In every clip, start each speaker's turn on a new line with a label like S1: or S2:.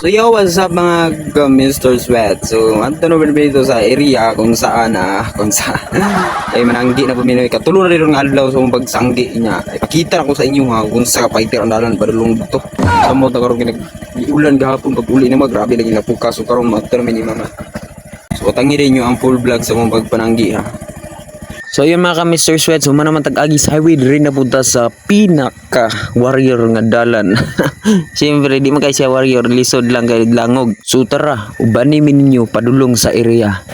S1: So yo, what's up mga Mr. Sweat? So, anto na dito sa area kung saan ay mananggi na puminoy katulong na rin ng adlaw sa mong pagsanggi niya. Ipakita na ko sa inyo ha kung sa kapaitir ang dalan padulong dito. Sa mo ta karon ulan gahapon pag uli na grabe lagi napukas so karon magtanaw ni mama. So tangirin niyo ang full vlog sa mong pagpananggi ha. So yun mga ka-Mr. Sweat, so naman tag-agi sa highway rin na punta sa pinaka warrior nga dalan. Siyempre di man kay siya warrior, lisod lang kay langog. So tara, ubani min ninyo padulong sa area.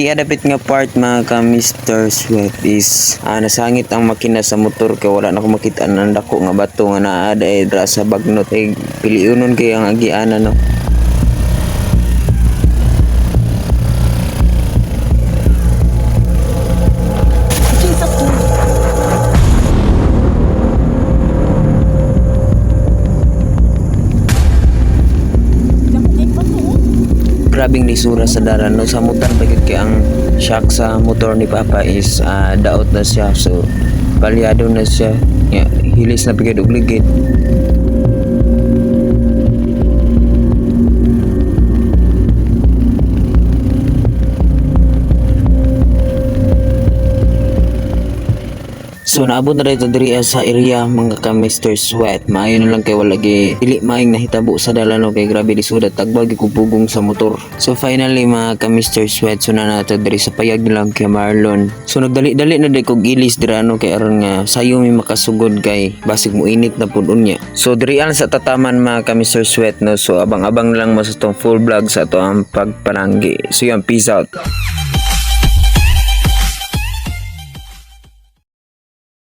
S1: Adapit nga part mga ka Mr. Sweat is nasangit ang makina sa motor kay wala na ko makita ang dako nga bato nga naa dra sa bagnot ay piliunon kay ang agianan no. Grabing lisura sa dalan no sa mutan pagit kay ang shock sa motor ni Papa is daot na siya so palyado na siya hilis na pagid og ligid. So naabot na dito diri sa area mga ka Mr. Sweat. Maayo na lang kay wala gi dili maayong nahitabo sa dalan no kay grabe lisod at tagbag kupugong sa motor. So finally mga ka Mr. Sweat so na nato diri sa payag nilang kay Marlon. So nagdali-dali na dai kog ilis dira no kay aron nga sayo mi makasugod kay basig mo init na pud unya. So diri sa tataman mga ka Mr. Sweat no so abang-abang lang mo sa tong full vlog sa ato ang pagpananggi. So yan, peace out.